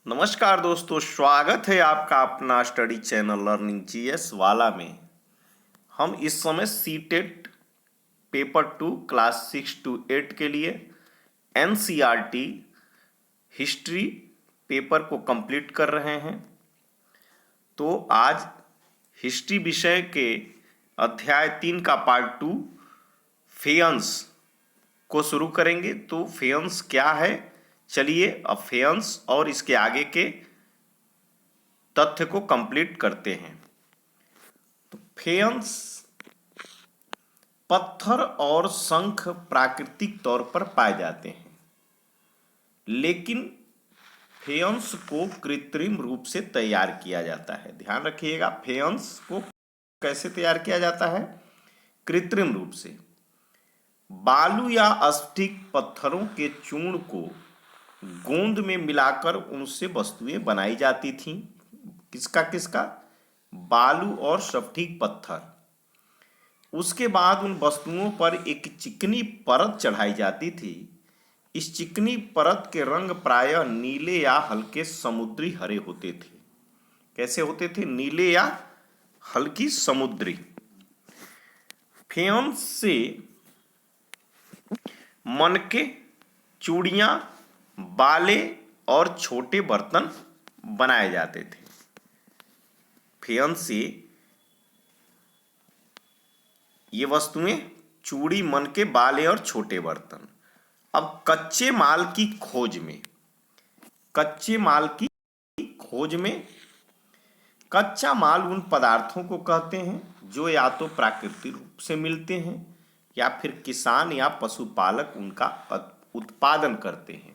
नमस्कार दोस्तों, स्वागत है आपका अपना स्टडी चैनल लर्निंग जीएस वाला में। हम इस समय सीटेट पेपर 2 क्लास 6 to 8 के लिए एनसीईआरटी हिस्ट्री पेपर को कंप्लीट कर रहे हैं। तो आज हिस्ट्री विषय के अध्याय 3 का पार्ट 2 फेयंस को शुरू करेंगे। तो फेयंस क्या है, चलिए अब फेयंस और इसके आगे के तथ्य को कंप्लीट करते हैं। तो फेयंस पत्थर और शंख प्राकृतिक तौर पर पाए जाते हैं, लेकिन फेयंस को कृत्रिम रूप से तैयार किया जाता है। ध्यान रखिएगा, फेयंस को कैसे तैयार किया जाता है? कृत्रिम रूप से। बालू या स्फटिक पत्थरों के चूर्ण को गोंद में मिलाकर उनसे वस्तुएं बनाई जाती थीं। किसका? बालू और स्फटिक पत्थर। उसके बाद उन वस्तुओं पर एक चिकनी परत चढ़ाई जाती थी। इस चिकनी परत के रंग प्रायः नीले या हल्के समुद्री हरे होते थे। कैसे होते थे? नीले या हल्की समुद्री। फेयंस से मनके, चूड़ियां, बाले और छोटे बर्तन बनाए जाते थे। फेयंस से ये वस्तुएं चूड़ी, मनके, बाले और छोटे बर्तन। अब कच्चे माल की खोज में कच्चा माल उन पदार्थों को कहते हैं जो या तो प्राकृतिक रूप से मिलते हैं या फिर किसान या पशुपालक उनका उत्पादन करते हैं।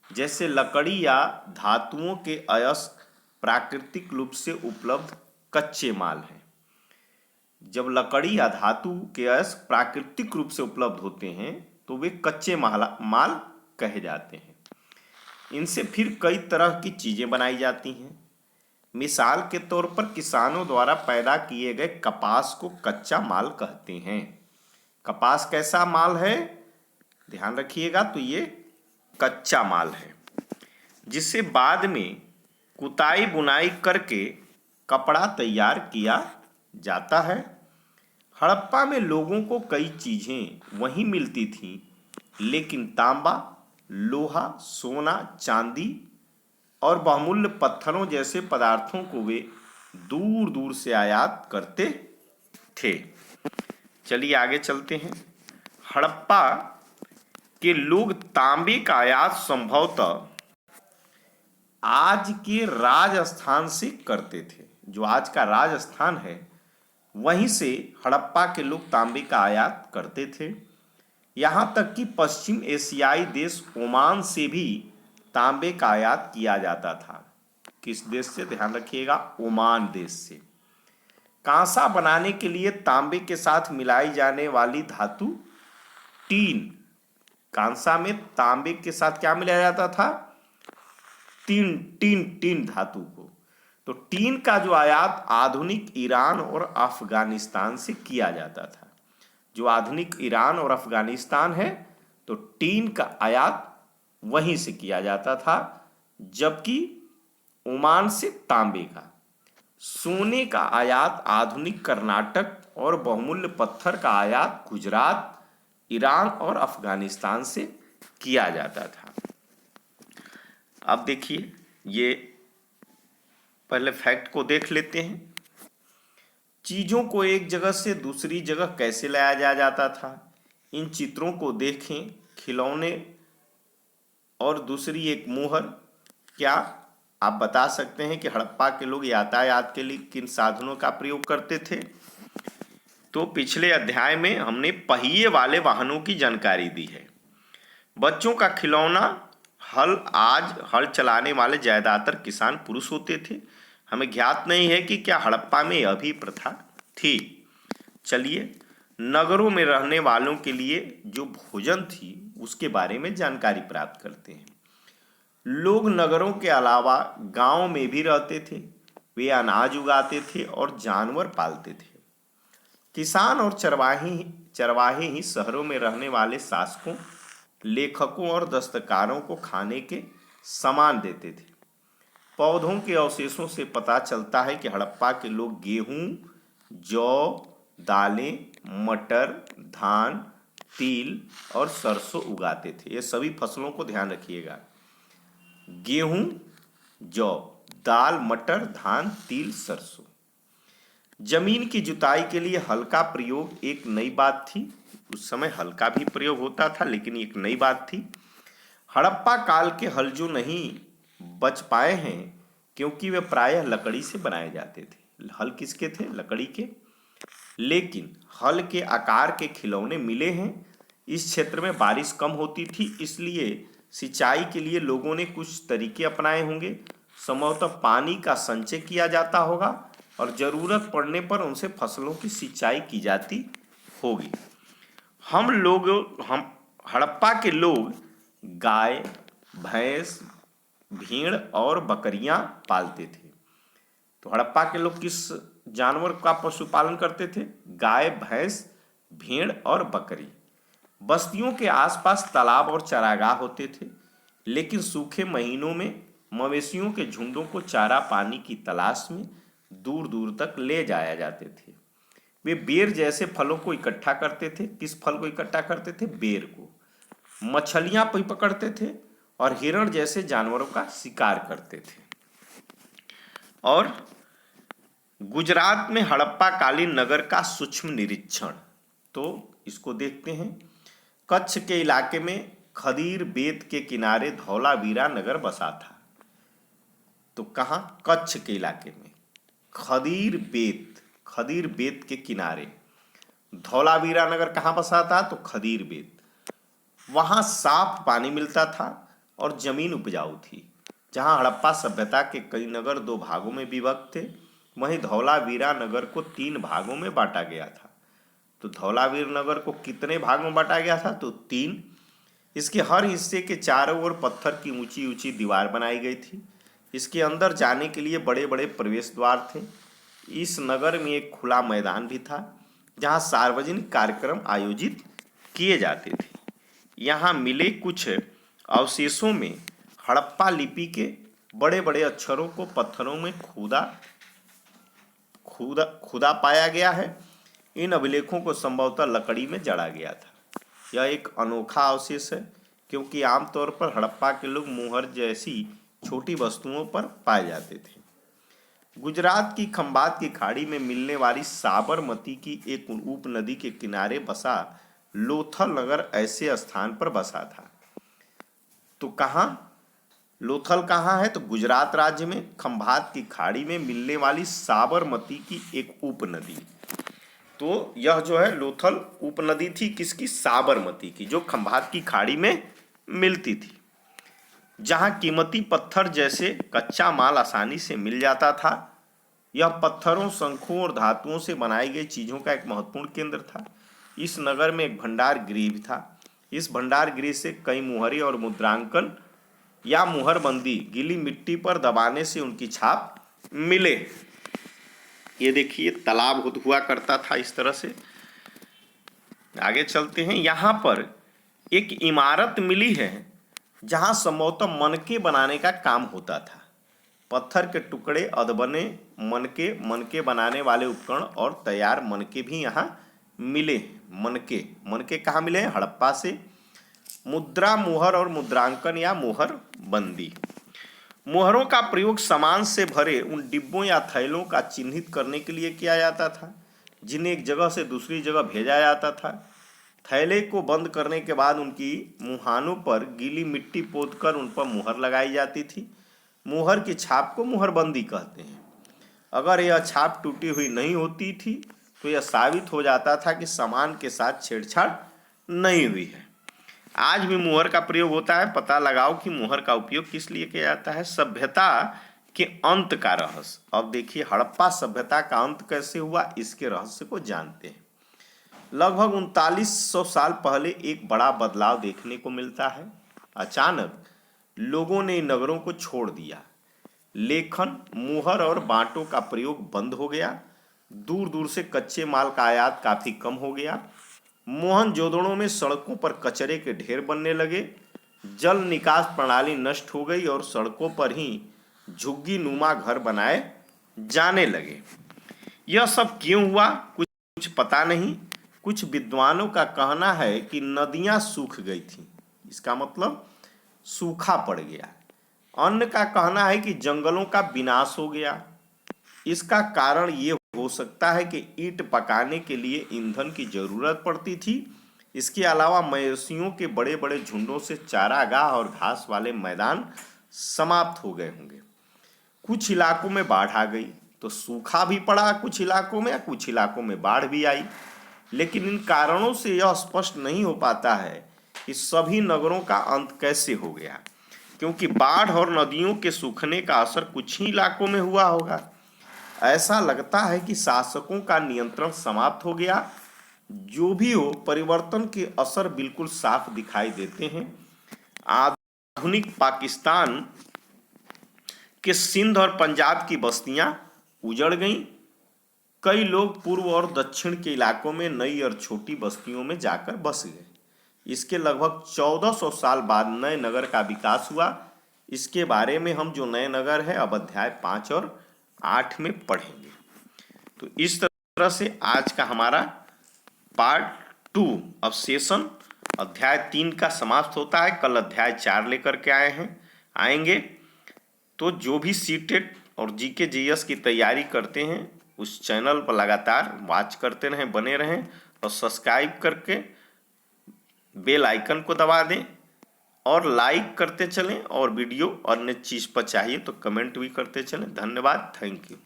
जैसे लकड़ी या धातुओं के अयस्क प्राकृतिक रूप से उपलब्ध कच्चे माल हैं। जब लकड़ी या धातु के अयस्क प्राकृतिक रूप से उपलब्ध होते हैं तो वे कच्चे माल कहे जाते हैं। इनसे फिर कई तरह की चीजें बनाई जाती हैं। मिसाल के तौर पर किसानों द्वारा पैदा किए गए कपास को कच्चा माल कहते हैं। कपास कैसा माल है? ध्यान रखिएगा, तो ये कच्चा माल है, जिससे बाद में कुताई बुनाई करके कपड़ा तैयार किया जाता है। हड़प्पा में लोगों को कई चीजें वहीं मिलती थीं, लेकिन तांबा, लोहा, सोना, चांदी और बहुमूल्य पत्थरों जैसे पदार्थों को वे दूर दूर से आयात करते थे। चलिए आगे चलते हैं। हड़प्पा के लोग तांबे का आयात संभवतः आज के राजस्थान से करते थे। जो आज का राजस्थान है, वहीं से हड़प्पा के लोग तांबे का आयात करते थे। यहां तक कि पश्चिम एशियाई देश ओमान से भी तांबे का आयात किया जाता था। किस देश से? ध्यान रखिएगा, ओमान देश से। कांसा बनाने के लिए तांबे के साथ मिलाई जाने वाली धातु टीन। कांसा में तांबे के साथ क्या मिलाया जाता था? टीन धातु को। तो टीन का जो आयात आधुनिक ईरान और अफगानिस्तान से किया जाता था। जो आधुनिक ईरान और अफगानिस्तान है, तो टीन का आयात वहीं से किया जाता था, जबकि ओमान से तांबे का। सोने का आयात आधुनिक कर्नाटक और बहुमूल्य पत्थर का आयात गुजरात, ईरान और अफगानिस्तान से किया जाता था। अब देखिए, ये पहले फैक्ट को देख लेते हैं। चीजों को एक जगह से दूसरी जगह कैसे लाया जाता था, इन चित्रों को देखें। खिलौने और दूसरी एक मुहर। क्या आप बता सकते हैं कि हड़प्पा के लोग यातायात के लिए किन साधनों का प्रयोग करते थे? तो पिछले अध्याय में हमने पहिए वाले वाहनों की जानकारी दी है। बच्चों का खिलौना हल। आज हल चलाने वाले ज्यादातर किसान पुरुष होते थे। हमें ज्ञात नहीं है कि क्या हड़प्पा में यह भी प्रथा थी। चलिए, नगरों में रहने वालों के लिए जो भोजन थी उसके बारे में जानकारी प्राप्त करते हैं। लोग नगरों के अलावा गांव में भी रहते थे। वे अनाज उगाते थे और जानवर पालते थे। किसान और चरवाहे ही शहरों में रहने वाले शासकों, लेखकों और दस्तकारों को खाने के सामान देते थे। पौधों के अवशेषों से पता चलता है कि हड़प्पा के लोग गेहूं, जौ, दालें, मटर, धान, तिल और सरसों उगाते थे। ये सभी फसलों को ध्यान रखिएगा। गेहूं, जौ, दाल, मटर, धान, तिल, सरसों। जमीन की जुताई के लिए हल का प्रयोग एक नई बात थी। उस समय हल का भी प्रयोग होता था, लेकिन एक नई बात थी। हड़प्पा काल के हल जो नहीं बच पाए हैं क्योंकि वे प्रायः लकड़ी से बनाए जाते थे। हल किसके थे? लकड़ी के। लेकिन हल के आकार के खिलौने मिले हैं। इस क्षेत्र में बारिश कम होती थी, इसलिए सिंचाई के लिए लोगों ने कुछ तरीके अपनाए होंगे। संभवतः पानी का संचय किया जाता होगा और जरूरत पड़ने पर उनसे फसलों की सिंचाई की जाती होगी। हम हड़प्पा के लोग गाय, भैंस, भेड़ और बकरियां पालते थे। तो हड़प्पा के लोग किस जानवर का पशुपालन करते थे? गाय, भैंस, भेड़ और बकरी। बस्तियों के आसपास तालाब और चारागाह होते थे, लेकिन सूखे महीनों में मवेशियों के झुंडों को चारा पानी की तलाश में दूर दूर तक ले जाया जाते थे। वे बेर जैसे फलों को इकट्ठा करते थे। किस फल को इकट्ठा करते थे? बेर को। मछलियां पकड़ते थे और हिरण जैसे जानवरों का शिकार करते थे। और गुजरात में हड़प्पा कालीन नगर का सूक्ष्म निरीक्षण, तो इसको देखते हैं। कच्छ के इलाके में खदीर बेत के किनारे धौलावीरा नगर बसा था। तो कहाँ? कच्छ के इलाके में खदीर बेत के किनारे धौलावीरा नगर कहाँ बसा था? तो खदीर बेत। वहां साफ पानी मिलता था और जमीन उपजाऊ थी। जहां हड़प्पा सभ्यता के कई नगर 2 भागों में विभक्त थे, वहीं धौलावीरा नगर को 3 भागों में बांटा गया था। तो धौलावीर नगर को कितने भागों में बांटा गया था? तो 3। इसके हर हिस्से के चारों ओर पत्थर की ऊंची ऊंची दीवार बनाई गई थी। इसके अंदर जाने के लिए बड़े बड़े प्रवेश द्वार थे। इस नगर में एक खुला मैदान भी था जहां सार्वजनिक कार्यक्रम आयोजित किए जाते थे। यहाँ मिले कुछ अवशेषों में हड़प्पा लिपि के बड़े बड़े अक्षरों को पत्थरों में खुदा पाया गया है। इन अभिलेखों को संभवतः लकड़ी में जड़ा गया था। यह एक अनोखा अवशेष है क्योंकि आमतौर पर हड़प्पा के लोग मुहर जैसी छोटी वस्तुओं पर पाए जाते थे। गुजरात की खंबात की खाड़ी में मिलने वाली साबरमती की एक उपनदी के किनारे बसा लोथल नगर ऐसे स्थान पर बसा था। तो कहाँ? लोथल कहाँ है? तो गुजरात राज्य में खंभात की खाड़ी में मिलने वाली साबरमती की एक उपनदी। तो यह जो है लोथल उपनदी थी किसकी? साबरमती की, जो खंभात की खाड़ी में मिलती थी। जहाँ कीमती पत्थर जैसे कच्चा माल आसानी से मिल जाता था। यह पत्थरों, शंखों और धातुओं से बनाई गई चीज़ों का एक महत्वपूर्ण केंद्र था। इस नगर में एक भंडार गृह भी था। इस भंडार गृह से कई मुहरे और मुद्रांकन या मुहरबंदी गीली मिट्टी पर दबाने से उनकी छाप मिले। ये देखिए तालाब हुआ करता था इस तरह से। आगे चलते हैं। यहाँ पर एक इमारत मिली है जहाँ संभवतः मनके बनाने का काम होता था। पत्थर के टुकड़े, अधबने मनके बनाने वाले उपकरण और तैयार मनके भी यहाँ मिले। मनके कहाँ मिले हैं? हड़प्पा से। मुद्रा, मुहर और मुद्रांकन या मुहर बंदी। मुहरों का प्रयोग सामान से भरे उन डिब्बों या थैलों का चिन्हित करने के लिए किया जाता था जिन्हें एक जगह से दूसरी जगह भेजा जाता था। थैले को बंद करने के बाद उनकी मुहानों पर गीली मिट्टी पोतकर उन पर मुहर लगाई जाती थी। मुहर की छाप को मुहरबंदी कहते हैं। अगर यह छाप टूटी हुई नहीं होती थी तो यह साबित हो जाता था कि सामान के साथ छेड़छाड़ नहीं हुई है। आज भी मुहर का प्रयोग होता है। पता लगाओ कि मुहर का उपयोग किस लिए किया जाता है। सभ्यता के अंत का रहस्य। अब देखिए हड़प्पा सभ्यता का अंत कैसे हुआ, इसके रहस्य को जानते हैं। लगभग 3900 साल पहले एक बड़ा बदलाव देखने को मिलता है। अचानक लोगों ने इन नगरों को छोड़ दिया। लेखन, मुहर और बांटों का प्रयोग बंद हो गया। दूर दूर से कच्चे माल का आयात काफी कम हो गया। मोहनजोदड़ो में सड़कों पर कचरे के ढेर बनने लगे। जल निकास प्रणाली नष्ट हो गई और सड़कों पर ही झुग्गी नुमा घर बनाए जाने लगे। यह सब क्यों हुआ कुछ पता नहीं। कुछ विद्वानों का कहना है कि नदियां सूख गई थीं, इसका मतलब सूखा पड़ गया। अन्य का कहना है कि जंगलों का विनाश हो गया। इसका कारण ये हो सकता है कि ईंट पकाने के लिए ईंधन की जरूरत पड़ती थी। इसके अलावा मवेशियों के बड़े बड़े झुंडों से चारागाह और घास वाले मैदान समाप्त हो गए होंगे। कुछ इलाकों में बाढ़ आ गई तो सूखा भी पड़ा, कुछ इलाकों में, कुछ इलाकों में बाढ़ भी आई। लेकिन इन कारणों से यह स्पष्ट नहीं हो पाता है कि सभी नगरों का अंत कैसे हो गया, क्योंकि बाढ़ और नदियों के सूखने का असर कुछ ही इलाकों में हुआ होगा। ऐसा लगता है कि शासकों का नियंत्रण समाप्त हो गया। जो भी हो, परिवर्तन के असर बिल्कुल साफ दिखाई देते हैं। आधुनिक पाकिस्तान के सिंध और पंजाब की बस्तियां उजड़ गईं। कई लोग पूर्व और दक्षिण के इलाकों में नई और छोटी बस्तियों में जाकर बस गए। इसके लगभग 1400 साल बाद नए नगर का विकास हुआ। इसके बारे में हम जो नए नगर है अब अध्याय 5 और 8 में पढ़ेंगे। तो इस तरह से आज का हमारा पार्ट 2 अब सेशन अध्याय 3 का समाप्त होता है। कल अध्याय 4 लेकर के आएंगे। तो जो भी सीटेट और जीके जीएस की तैयारी करते हैं उस चैनल पर लगातार वॉच करते रहें, बने रहें और सब्सक्राइब करके बेल आइकन को दबा दें और लाइक करते चलें। और वीडियो अन्य चीज़ पर चाहिए तो कमेंट भी करते चलें। धन्यवाद, थैंक यू।